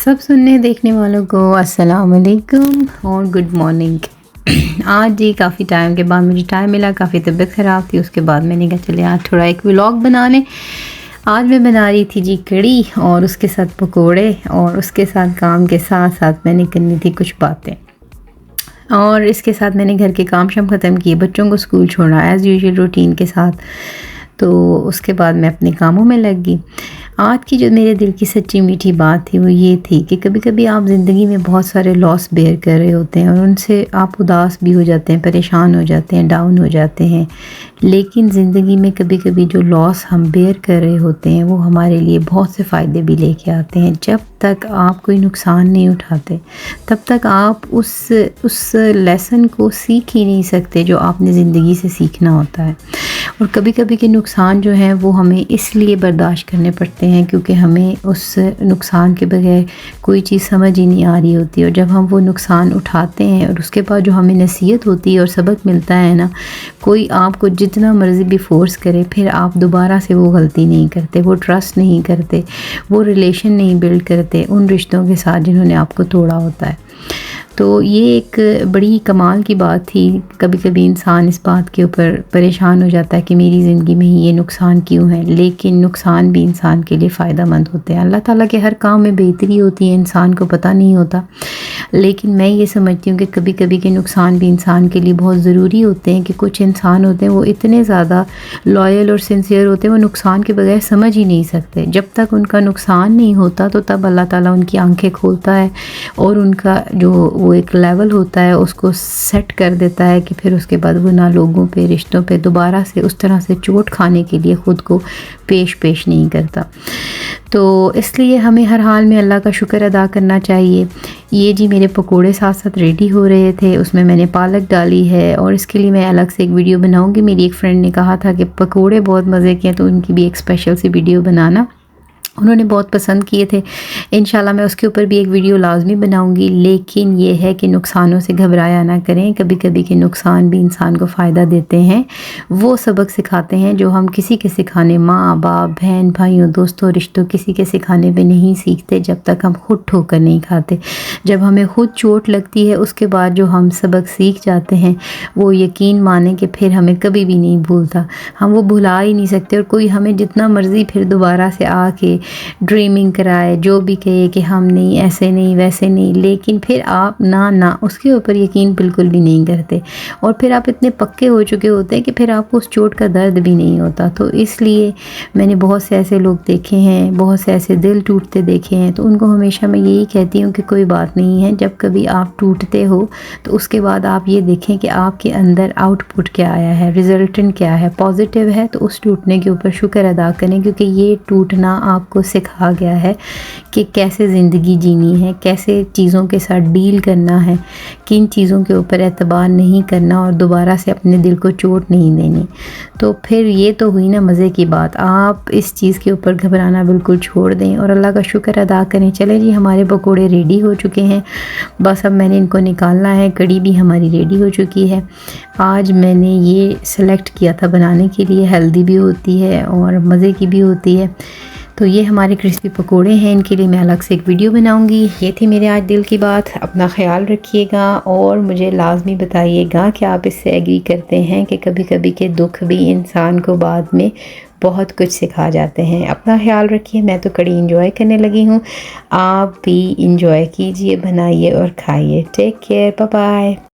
सब सुनने देखने वालों को अस्सलाम वालेकुम और गुड मॉर्निंग। आज जी काफ़ी टाइम के बाद मुझे टाइम मिला, काफ़ी तबीयत ख़राब थी। उसके बाद मैंने कहा चले आज थोड़ा एक व्लॉग बना लें। आज मैं बना रही थी जी कड़ी और उसके साथ पकोड़े, और उसके साथ काम के साथ साथ मैंने करनी थी कुछ बातें। और इसके साथ मैंने घर के काम शाम ख़त्म किए, बच्चों को स्कूल छोड़ा एज़ यूजुअल रूटीन के साथ। तो उसके बाद मैं अपने कामों में लग गई। आज की जो मेरे दिल की सच्ची मीठी बात थी वो ये थी कि कभी कभी आप ज़िंदगी में बहुत सारे लॉस बेयर कर रहे होते हैं और उनसे आप उदास भी हो जाते हैं, परेशान हो जाते हैं, डाउन हो जाते हैं। लेकिन ज़िंदगी में कभी कभी जो लॉस हम बेयर कर रहे होते हैं वो हमारे लिए बहुत से फ़ायदे भी लेके आते हैं। जब तक आप कोई नुकसान नहीं उठाते तब तक आप उस लेसन को सीख ही नहीं सकते जो आपने ज़िंदगी से सीखना होता है। और कभी कभी के नुकसान जो हैं वो हमें इसलिए बर्दाश्त करने पड़ते हैं क्योंकि हमें उस नुकसान के बगैर कोई चीज़ समझ ही नहीं आ रही होती। और जब हम वो नुकसान उठाते हैं और उसके बाद जो हमें नसीहत होती है और सबक मिलता है ना, कोई आपको जितना मर्ज़ी भी फोर्स करे फिर आप दोबारा से वो गलती नहीं करते, वो ट्रस्ट नहीं करते, वो रिलेशन नहीं बिल्ड करते उन रिश्तों के साथ जिन्होंने आपको तोड़ा होता है। तो ये एक बड़ी कमाल की बात थी। कभी कभी इंसान इस बात के ऊपर परेशान हो जाता है कि मेरी ज़िंदगी में ये नुकसान क्यों है, लेकिन नुकसान भी इंसान के लिए फ़ायदा मंद होते हैं। अल्लाह ताला के हर काम में बेहतरी होती है, इंसान को पता नहीं होता। लेकिन मैं ये समझती हूँ कि कभी कभी के नुकसान भी इंसान के लिए बहुत ज़रूरी होते हैं। कि कुछ इंसान होते हैं वो इतने ज़्यादा लॉयल और सिंसियर होते हैं, वो नुकसान के बगैर समझ ही नहीं सकते। जब तक उनका नुकसान नहीं होता तो तब अल्लाह ताला उनकी आंखें खोलता है और उनका जो वो एक लेवल होता है उसको सेट कर देता है कि फिर उसके बाद वो ना लोगों पे, रिश्तों पे दोबारा से उस तरह से चोट खाने के लिए ख़ुद को पेश नहीं करता। तो इसलिए हमें हर हाल में अल्लाह का शुक्र अदा करना चाहिए। ये जी मेरे पकोड़े साथ साथ रेडी हो रहे थे, उसमें मैंने पालक डाली है और इसके लिए मैं अलग से एक वीडियो बनाऊंगी। मेरी एक फ्रेंड ने कहा था कि पकोड़े बहुत मज़े के हैं, तो उनकी भी एक स्पेशल सी वीडियो बनाना, उन्होंने बहुत पसंद किए थे। इंशाल्लाह मैं उसके ऊपर भी एक वीडियो लाजमी बनाऊंगी। लेकिन ये है कि नुकसानों से घबराया ना करें। कभी कभी के नुकसान भी इंसान को फ़ायदा देते हैं, वो सबक सिखाते हैं जो हम किसी के सिखाने, माँ बाप, बहन भाइयों, दोस्तों, रिश्तों, किसी के सिखाने पे नहीं सीखते जब तक हम खुद ठोकर नहीं खाते। जब हमें खुद चोट लगती है उसके बाद जो हम सबक सीख जाते हैं वो यकीन माने कि फिर हमें कभी भी नहीं भूलता, हम वो भुला ही नहीं सकते। और कोई हमें जितना मर्ज़ी फिर दोबारा से आके ड्रीमिंग कराए, जो भी कहे कि हम नहीं, ऐसे नहीं, वैसे नहीं, लेकिन फिर आप ना उसके ऊपर यकीन बिल्कुल भी नहीं करते। और फिर आप इतने पक्के हो चुके होते हैं कि फिर आपको उस चोट का दर्द भी नहीं होता। तो इसलिए मैंने बहुत से ऐसे लोग देखे हैं, बहुत से ऐसे दिल टूटते देखे हैं, तो उनको हमेशा मैं यही कहती हूँ कि कोई बात नहीं है। जब कभी आप टूटते हो तो उसके बाद आप ये देखें कि आपके अंदर आउटपुट क्या आया है, रिजल्टेंट क्या है। पॉजिटिव है तो उस टूटने के ऊपर शुक्र अदा करें, क्योंकि ये टूटना आपको सिखा गया है कि कैसे ज़िंदगी जीनी है, कैसे चीज़ों के साथ डील करना है, किन चीज़ों के ऊपर एतबार नहीं करना और दोबारा से अपने दिल को चोट नहीं देनी। तो फिर ये तो हुई ना मज़े की बात। आप इस चीज़ के ऊपर घबराना बिल्कुल छोड़ दें और अल्लाह का शुक्र अदा करें। चले जी, हमारे पकोड़े रेडी हो चुके हैं, बस अब मैंने इनको निकालना है। कड़ी भी हमारी रेडी हो चुकी है। आज मैंने ये सेलेक्ट किया था बनाने के लिए, हेल्दी भी होती है और मज़े की भी होती है। तो ये हमारे क्रिस्पी पकोड़े हैं, इनके लिए मैं अलग से एक वीडियो बनाऊंगी। ये थी मेरे आज दिल की बात। अपना ख्याल रखिएगा और मुझे लाजमी बताइएगा कि आप इससे एग्री करते हैं कि कभी कभी के दुख भी इंसान को बाद में बहुत कुछ सिखा जाते हैं। अपना ख्याल रखिए। मैं तो कड़ी इंजॉय करने लगी हूँ, आप भी इंजॉय कीजिए, बनाइए और खाइए। Take care, bye bye.